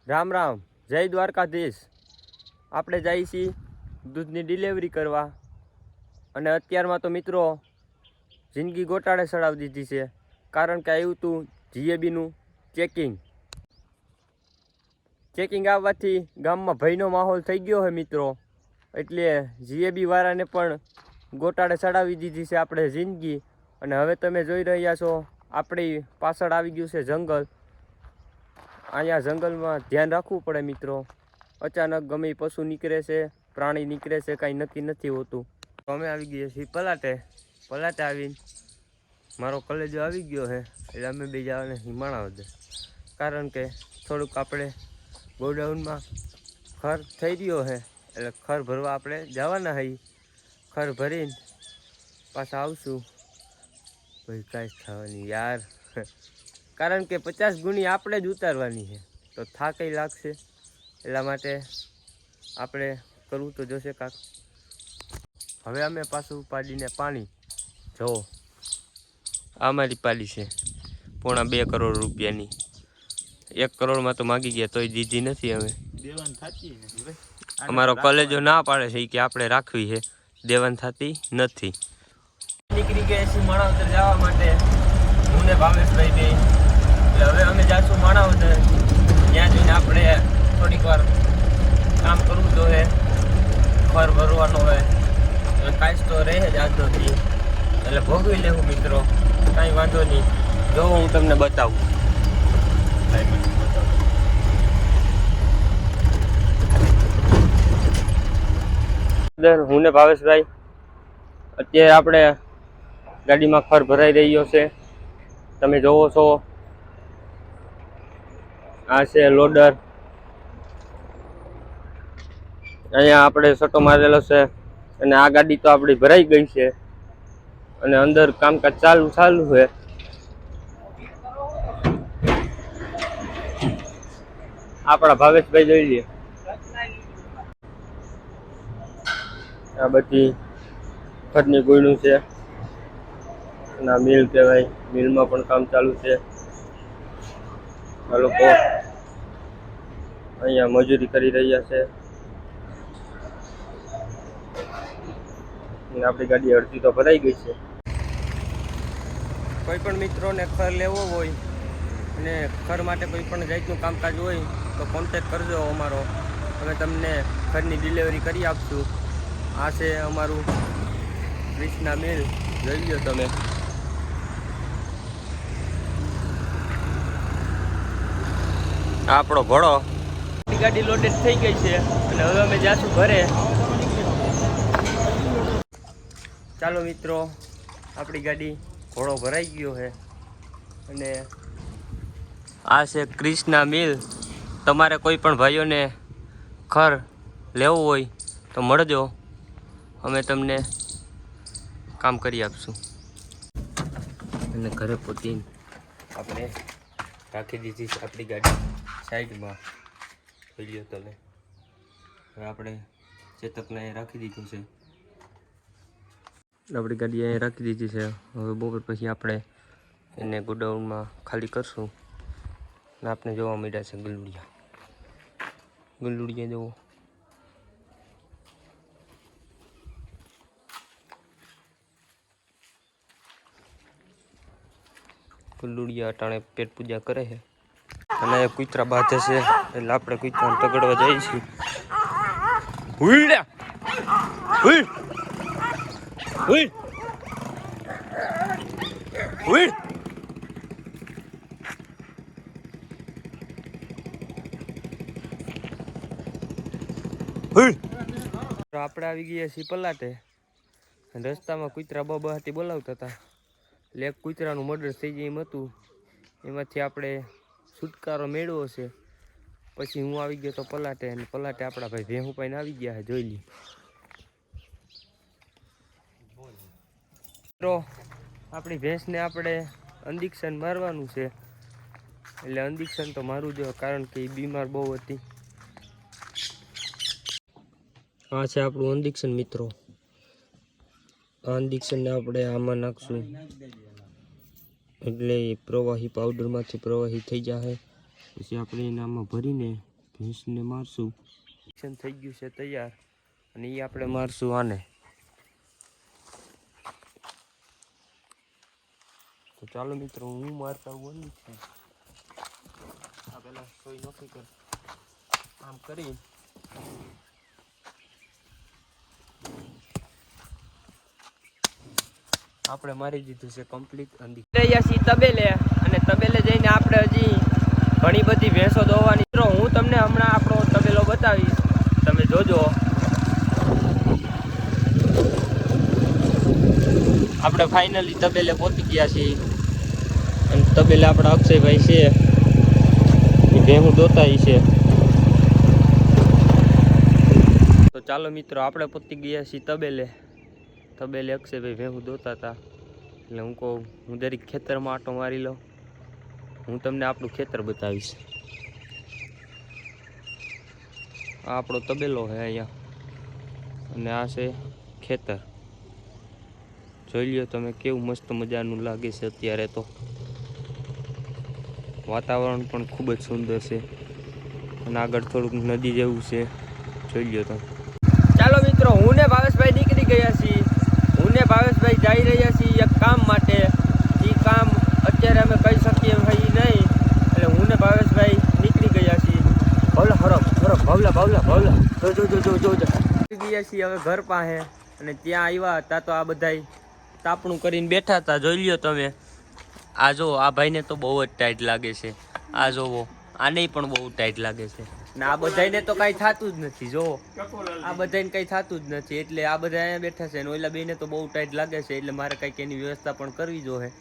રામ રામ, જય દ્વારકાધીશ। આપણે જઈએ છીએ દૂધની ડિલિવરી કરવા અને અત્યારમાં તો મિત્રો જિંદગી ગોટાળે ચડાવી દીધી છે, કારણ કે આવ્યું હતું જીએબીનું ચેકિંગ આવવાથી ગામમાં ભયનો માહોલ થઈ ગયો છે મિત્રો। એટલે જીએબી વાળાને પણ ગોટાળે ચડાવી દીધી છે આપણે જિંદગી। અને હવે તમે જોઈ રહ્યા છો આપણી પાછળ આવી ગયું છે જંગલ। અહીંયા જંગલમાં ધ્યાન રાખવું પડે મિત્રો, અચાનક ગમે પશુ નીકળે છે, પ્રાણી નીકળે છે, કાંઈ નક્કી નથી હોતું। તો અમે આવી ગયા છીએ પલાટે આવીને મારો કલેજો આવી ગયો છે, એટલે અમે બે જવાના માણાવદર, કારણ કે થોડુંક આપણે ગોડાઉનમાં ખર થઈ રહ્યો છે, એટલે ખર ભરવા આપણે જવાના હઈ। ખર ભરીને પાછા આવશું। ભાઈ કાંઈ થવાની યાર, કારણ કે 50 ગુણી આપણે જ ઉતારવાની છે, તો થાકેય લાગશે, એટલા માટે આપણે કરવું તો જોશે કાંક। હવે અમે પાછું પાડીને પાણી જો આ મારી પાડી છે પોણા 2 કરોડ રૂપિયાની। 1 કરોડમાં તો માગી ગયા તોય દીધી નથી। હવે દેવાન થતી નથી ભાઈ, અમારો કલેજો ના પાડે છે કે આપણે રાખવી છે, દેવાન થતી નથી। નીકળી ગયા છીએ માણાવદર જવા માટે, હું ને ભાવેશભાઈ બે। એટલે હવે અમે જાશું માણાવદર, ત્યાં જઈને આપણે થોડીક વાર કામ કરવું જોઈએ, ખર ભરવાનો હોય, કાંઈ તો રહે જ આજનોથી, એટલે ભોગવી લેવું મિત્રો, કાંઈ વાંધો નહીં। જો હું તમને બતાવું, હું ને ભાવેશભાઈ અત્યારે આપણે ગાડીમાં ખર ભરાઈ રહ્યો છે, તમે જોવો છો। આ છે લોડર, અહીંયા આપણે સટો મારેલો છે, અને આ ગાડી તો આપણી ભરાઈ ગઈ છે, અને અંદર કામકાજ ચાલુ છે। આપણા ભાવેશભાઈ જોઈ લઈએ, આ બધી ખરની ગુણું છે, અને આ મિલ કહેવાય, મિલમાં પણ કામ ચાલુ છે। આ લોકો અહીંયા મજૂરી કરી રહ્યા છે, અને આપણી ગાડી અડધી તો ભરાઈ ગઈ છે। કોઈ પણ મિત્રોને ખર લેવો હોય અને ખર માટે કોઈ પણ જાતનું કામકાજ હોય તો કોન્ટેક કરજો અમારો, અમે તમને ખરની ડિલિવરી કરી આપશું। આ છે અમારું ક્રિષ્ના મિલ, જોઈ લો તમે। આપણો ઘોડો ગાડી લોડેડ થઈ ગઈ છે, અને હવે અમે જાશું ઘરે। ચાલો મિત્રો, આપણી ગાડી ઘોડો ભરાઈ ગયો છે, અને આ છે ક્રિષ્ના મિલ। તમારે કોઈ પણ ભાઈઓને ખર લેવું હોય તો મળજો, અમે તમને કામ કરી આપશું। અને ઘરે પહોંચીને આપણે રાખી દીધી છે આપણી ગાડી સાઈડમાં, જોઈ લો તમે। હવે આપણે ચેતકને અહીં રાખી દીધું છે, આપણી ગાડી અહીં રાખી દીધી છે। હવે બપોર પછી આપણે એને ગોડાઉનમાં ખાલી કરશું, અને આપણે જોવા મળ્યા છે ગુંડુડિયા જોવો। ગુંડુડિયા અટાણે પેટ પૂજા કરે છે, અને કૂતરા બાંધે છે, એટલે આપણે કૂતરાને પકડવા જઈએ છીએ। આપણે આવી ગયા છીએ પલાટે, રસ્તામાં કૂતરા બહારથી બોલાવતા હતા, એટલે એક કૂતરાનું મર્ડર થઈ જાય એમ હતું, એમાંથી આપણે છુટકારો મેળવ્યો છે। પછી હું આવી ગયો તો પલાટે, અને પલાટે આપણા ભાઈ ભેહું પાઈને આવી ગયા છે, જોઈ લી મિત્રો। આપણી ભેંસને આપણે ઇન્જેક્શન મારવાનું છે, એટલે ઇન્જેક્શન તો મારવું જોઈએ, કારણ કે એ બીમાર બહુ હતી। આ છે આપણું ઇન્જેક્શન મિત્રો, આ ઇન્જેક્શનને આપણે આમાં નાખશું, એટલે પ્રવાહી પાવડરમાંથી પ્રવાહી થઈ જશે। પછી આપણે એને આમાં ભરીને ભેંસને મારશું. ઇન્જેક્શન થઈ ગયું છે તૈયાર અને એ આપણે મારશું આને. તો ચાલો મિત્રો હું મારતા બોલું છું. આ પેલા સોય નોખી કર આમ કરી આપણે મારી દીધું છે કમ્પ્લીટ. રહ્યા છીએ તબેલે અને તબેલે જઈને આપણે હજી ઘણી બધી ભેંસો દોવાની. મિત્રો હું તમને હમણાં આપણો તબેલો બતાવીશ, તમે જોજો. આપણે ફાઇનલી તબેલે પહોંચી ગયા છીએ અને તબેલે આપણા અક્ષયભાઈ છે એ ભેહું દોતા છે. તો ચાલો મિત્રો આપણે પહોંચી ગયા છીએ તબેલે. તબેલે અક્ષયભાઈ ભેહું દોતા હતા એટલે હું કહું હું દરેક ખેતરમાં આંટો મારી લઉં, હું તમને આપણું ખેતર બતાવીશ. આ આપણો તબેલો છે અહીંયા અને આ છે ખેતર. જોઈ લ્યો તમે કેવું મસ્ત મજાનું લાગે છે. અત્યારે તો વાતાવરણ પણ ખૂબ જ સુંદર છે અને આગળ થોડુંક નદી જેવું છે. જોઈ લ્યો તમે. ચાલો મિત્રો હું ને ભાવેશભાઈ નીકળી ગયા છીએ. હું ને ભાવેશભાઈ જઈ રહ્યા છીએ એક કામ માટે. એ કામ અત્યારે અમે કહી શકીએ ભાઈ નહીં, એટલે હું ને ભાવેશભાઈ નીકળી ગયા છીએ. ભાવલા હરફ હરફ ભાવલા ભાવલા ભાવલા જો જો જો જો જો ગયા છીએ હવે ઘર પાસે. અને ત્યાં આવ્યા હતા તો આ બધાય તાપણું કરીને બેઠા હતા. જોઈ લ્યો તમે. આ જો આ ભાઈને તો બહુ જ ટાઈટ લાગે છે. આ જોવો આને પણ બહુ ટાઈટ લાગે છે ને આ બધાને તો કાંઈ થતું જ નથી. જો આ બધાને કંઈ થતું જ નથી એટલે આ બધા અહીંયા બેઠા છે ને ઓલા બેને તો બહુ ટાઈટ લાગે છે એટલે મારે કંઈક એની વ્યવસ્થા પણ કરવી જોઈએ.